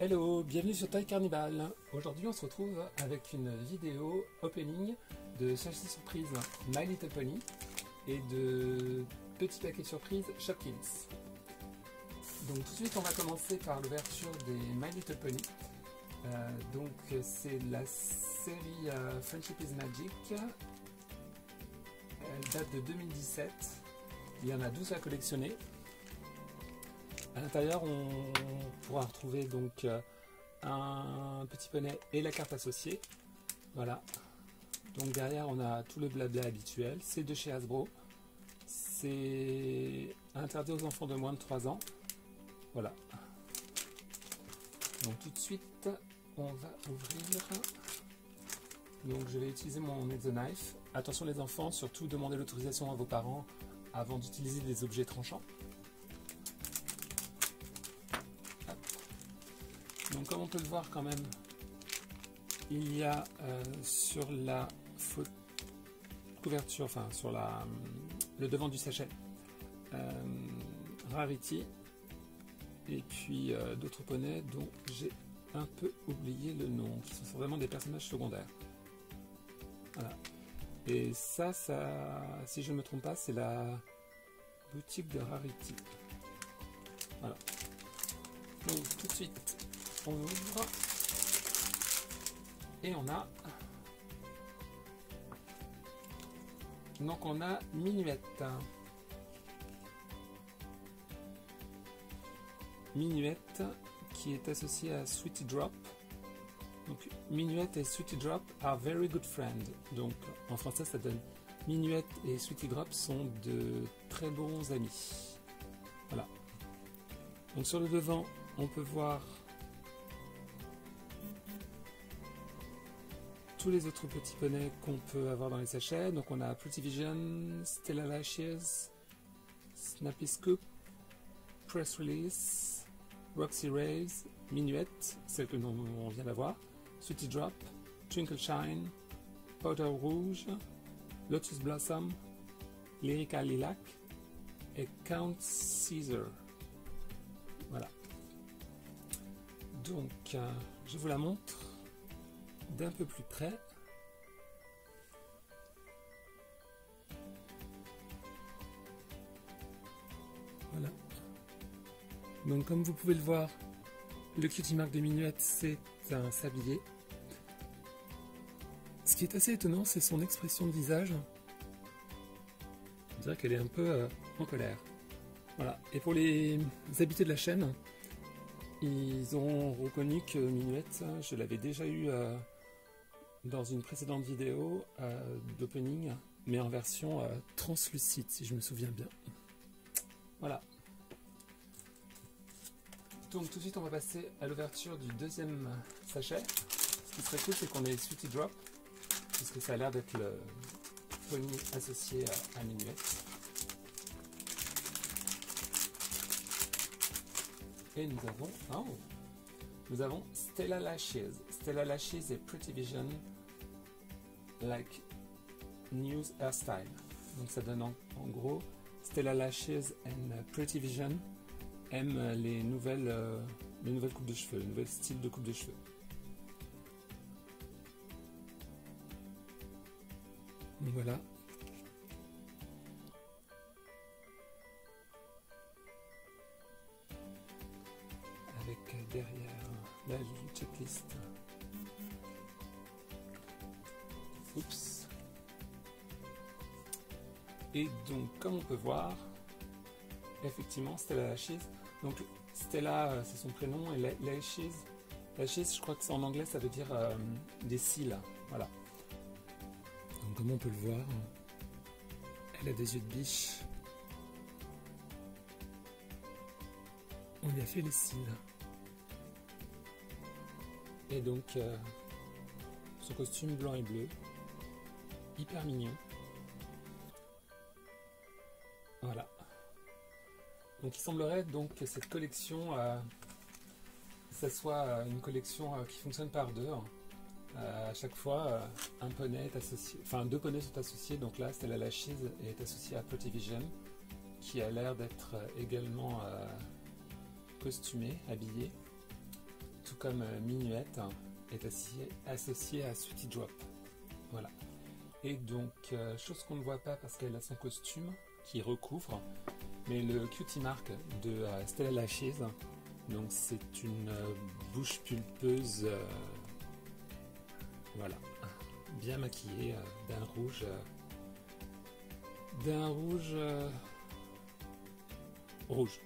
Hello, bienvenue sur Toy Carnival. Aujourd'hui on se retrouve avec une vidéo opening de sachet surprise My Little Pony et de petits paquets surprise Shopkins. Donc tout de suite on va commencer par l'ouverture des My Little Pony. Donc c'est la série Friendship is Magic. Elle date de 2017. Il y en a 12 à collectionner. À l'intérieur, on pourra retrouver donc un petit poney et la carte associée. Voilà. Donc derrière, on a tout le blabla habituel. C'est de chez Hasbro. C'est interdit aux enfants de moins de 3 ans. Voilà. Donc tout de suite, on va ouvrir. Donc je vais utiliser mon Exo-Knife. Attention les enfants, surtout demandez l'autorisation à vos parents avant d'utiliser des objets tranchants. Donc comme on peut le voir quand même, il y a sur la couverture, enfin sur le devant du sachet, Rarity, et puis d'autres poneys dont j'ai un peu oublié le nom, qui sont vraiment des personnages secondaires. Voilà. Et ça, si je ne me trompe pas, c'est la boutique de Rarity. Voilà. Donc tout de suite, on ouvre et on a Minuette. Minuette qui est associée à Sweetie Drop. Donc Minuette et Sweetie Drop are very good friends. Donc en français ça donne Minuette et Sweetie Drop sont de très bons amis. Voilà. Donc sur le devant on peut voir tous les autres petits poneys qu'on peut avoir dans les sachets. Donc on a Pretty Vision, Stella Lashes, Snappy Scoop, Press Release, Roxy Rays, Minuette, celle que on vient d'avoir, Sweetie Drop, Twinkle Shine, Powder Rouge, Lotus Blossom, Lyrica Lilac et Count Caesar. Voilà. Donc je vous la montre d'un peu plus près. Voilà. Donc comme vous pouvez le voir, le cutie mark de Minuette, c'est un sablier. Ce qui est assez étonnant, c'est son expression de visage. On dirait qu'elle est un peu en colère. Voilà. Et pour les habitués de la chaîne, ils ont reconnu que Minuette, je l'avais déjà eu dans une précédente vidéo d'opening, mais en version translucide, si je me souviens bien. Voilà. Donc tout de suite, on va passer à l'ouverture du deuxième sachet. Ce qui serait cool, c'est qu'on ait Sweetie Drop, puisque ça a l'air d'être le pony associé à Minuette. Et nous avons Stella Lashes. Stella Lashes et Pretty Vision like news hairstyle. Donc ça donne en gros Stella Lashes and Pretty Vision aiment les nouvelles coupes de cheveux, le nouvel style de coupe de cheveux. Donc voilà. Avec derrière la checklist. Oups. Et donc, comme on peut voir, effectivement, Stella Lashes. Donc, Stella, c'est son prénom, et Lashes, je crois que c'est en anglais, ça veut dire des cils. Voilà. Donc, comme on peut le voir, elle a des yeux de biche. On lui a fait les cils. Et donc, son costume blanc et bleu, hyper mignon. Voilà. Donc il semblerait donc que cette collection, ça soit une collection qui fonctionne par deux. À chaque fois, un poney est associé, enfin deux poneys sont associés. Donc là, Stella Lashes est associée à Pretty Vision, qui a l'air d'être également costumé, habillé. tout comme Minuette, est associé à Sweetie Drop. Voilà. Et donc, chose qu'on ne voit pas parce qu'elle a son costume qui recouvre, mais le cutie mark de Stella Lashes, donc c'est une bouche pulpeuse, voilà, bien maquillée, d'un rouge, rouge.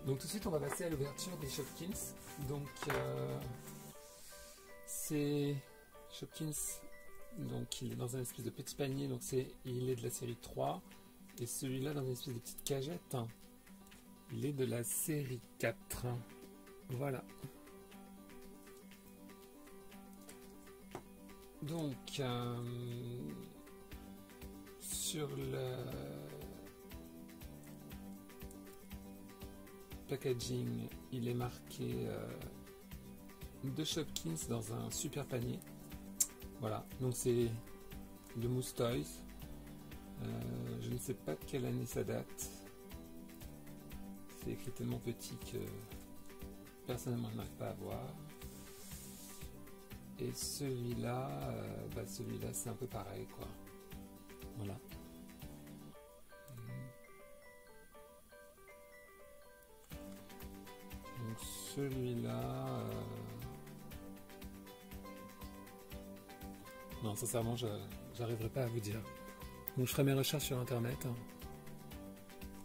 Donc tout de suite on va passer à l'ouverture des Shopkins. Donc c'est Shopkins, donc il est dans un espèce de petit panier, donc il est de la série 3, et celui-là dans une espèce de petite cagette, il est de la série 4. Voilà. Donc sur le packaging, il est marqué de Shopkins dans un super panier. Voilà, donc c'est de Mousse Toys. Je ne sais pas de quelle année ça date. C'est écrit tellement petit que personnellement je n'arrive pas à voir. Et celui-là, celui-là c'est un peu pareil quoi. Voilà. Donc celui-là, non sincèrement j'arriverai pas à vous dire. Donc je ferai mes recherches sur internet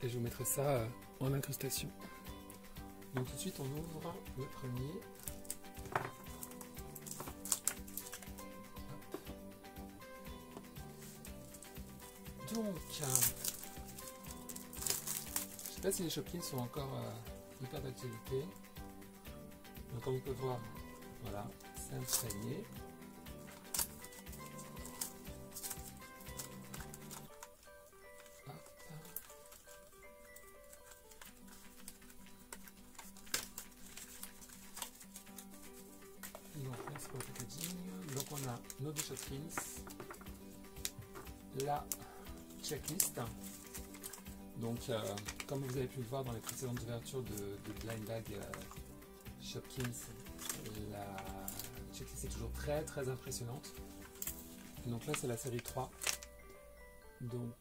et je vous mettrai ça en incrustation. Donc tout de suite on ouvre le premier. Donc je sais pas si les Shopkins sont encore hyper d'actualité. Donc comme on peut voir, voilà, c'est un panier. Donc merci pour le packaging. Donc on a nos deux Shopkins, la checklist. Donc comme vous avez pu le voir dans les précédentes ouvertures de Blind Bag Shopkins, la checklist est toujours très très impressionnante. Et donc là c'est la série 3. Donc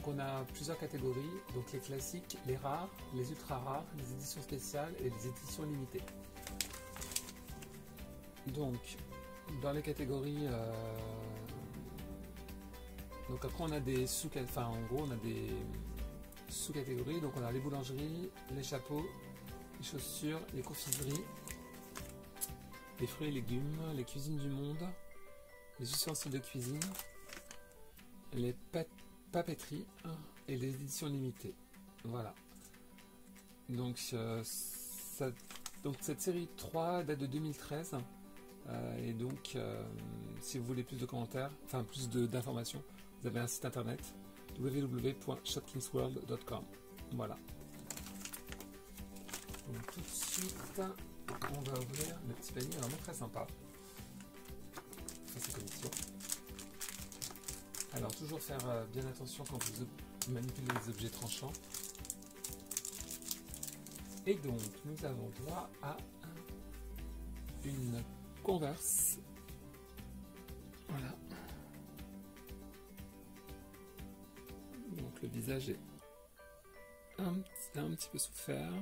on a plusieurs catégories, donc les classiques, les rares, les ultra rares, les éditions spéciales et les éditions limitées. Donc dans les catégories, donc après on a des sous-catégories, donc on a les boulangeries, les chapeaux, les chaussures, les confiseries, les fruits et légumes, les cuisines du monde, les ustensiles de cuisine, les papeteries et les éditions limitées. Voilà. Donc, cette série 3 date de 2013 et donc si vous voulez plus de commentaires, enfin plus d'informations, vous avez un site internet www.shopkinsworld.com. Voilà. Donc tout de suite on va ouvrir le petit panier, vraiment très sympa. Ça c'est commission. Alors toujours faire bien attention quand vous manipulez les objets tranchants. Et donc nous avons droit à une Converse. Voilà. Donc le visage est un petit peu souffert.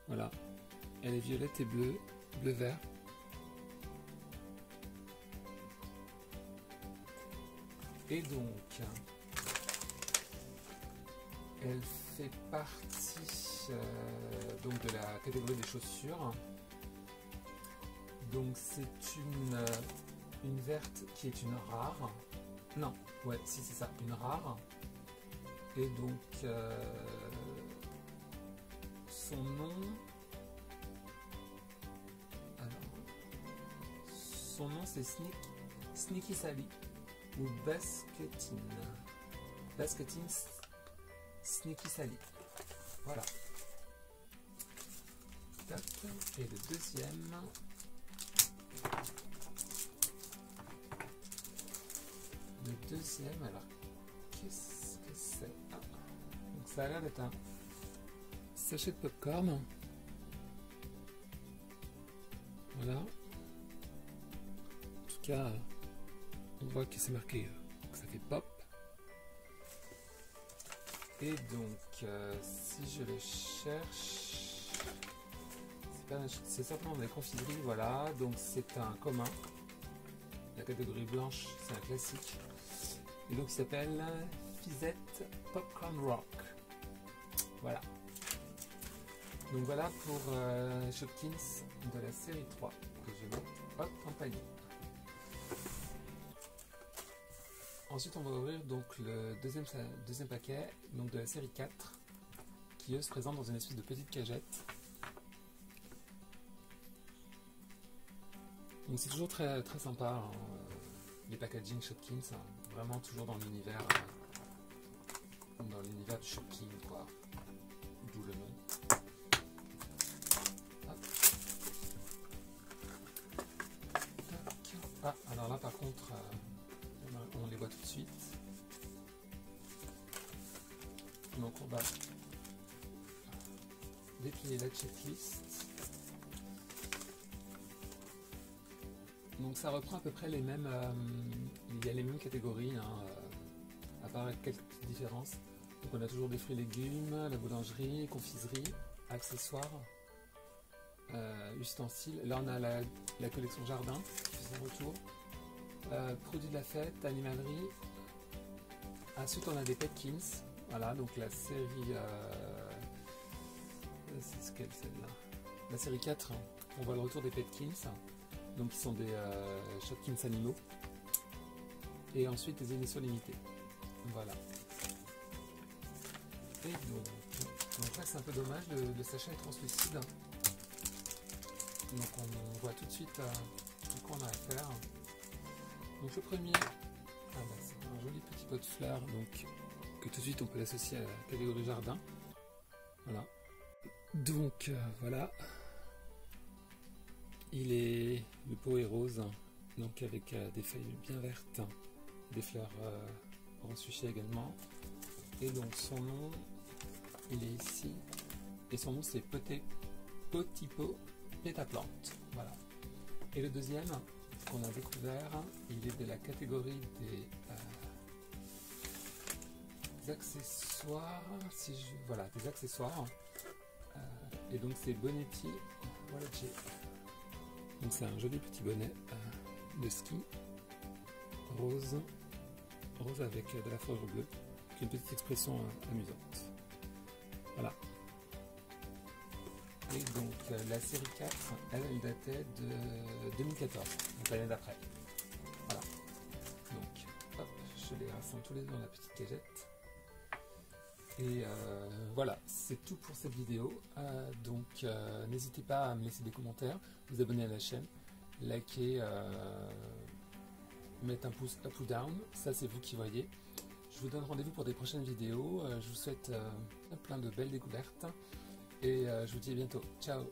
Voilà. Elle est violette et bleu-vert. Et donc, elle fait partie donc de la catégorie des chaussures. Donc c'est une verte qui est une rare. Non, ouais, si c'est ça, une rare. Et donc son nom. Alors, son nom c'est Sneaky Sally ou Basketin Sneaky Sally. Voilà. Tac. Et le deuxième. Alors qu'est-ce que c'est? Donc ça a l'air d'être un sachet de popcorn. Voilà. En tout cas, on voit que c'est marqué que ça fait pop. Et donc, si je le cherche, c'est certainement des confiseries, voilà. Donc c'est un commun. La catégorie blanche, c'est un classique. Et donc il s'appelle Fizette Popcorn Rock. Voilà. Donc voilà pour Shopkins de la série 3 que je mets hop en panier. Ensuite on va ouvrir donc le deuxième paquet donc de la série 4 qui eux se présente dans une espèce de petite cagette. Donc c'est toujours très, très sympa hein, les packaging Shopkins, hein, vraiment toujours dans l'univers du Shopkins quoi, d'où le nom. Ah, alors là par contre, on les voit tout de suite. Donc on va déplier la checklist. Donc ça reprend à peu près les mêmes, il y a les mêmes catégories, hein, à part quelques petites différences. Donc on a toujours des fruits et légumes, la boulangerie, confiserie, accessoires, ustensiles. Là on a la collection jardin qui fait son retour. Produits de la fête, animalerie. Ensuite on a des Petkins, voilà, donc la série, c'est ce qu'elle celle-là, la série 4, on voit le retour des Petkins, donc qui sont des Shopkins animaux, et ensuite des éditions limitées, voilà. Et donc là c'est un peu dommage, le sachet est translucide, donc on voit tout de suite à quoi on a affaire. Donc le premier, c'est un joli petit pot de fleurs, donc que tout de suite on peut l'associer à la catégorie jardin. Voilà. Donc voilà. Le pot est rose, donc avec des feuilles bien vertes, des fleurs rose fuchsia également. Et donc son nom, il est ici. Et son nom c'est Potipo Pétaplante. Voilà. Et le deuxième qu'on a découvert, il est de la catégorie des accessoires, voilà, des accessoires, et donc c'est Bonetti Wallace. Donc c'est un joli petit bonnet de ski rose avec de la fourrure bleue, avec une petite expression amusante. Voilà. Et donc la série 4, elle datait de 2014, donc l'année d'après. Voilà. Donc, hop, je les rassemble tous les deux dans la petite cagette. Et voilà, c'est tout pour cette vidéo. Donc n'hésitez pas à me laisser des commentaires, vous abonner à la chaîne, liker, mettre un pouce up ou down, ça c'est vous qui voyez. Je vous donne rendez-vous pour des prochaines vidéos. Je vous souhaite plein de belles découvertes. Et je vous dis à bientôt. Ciao!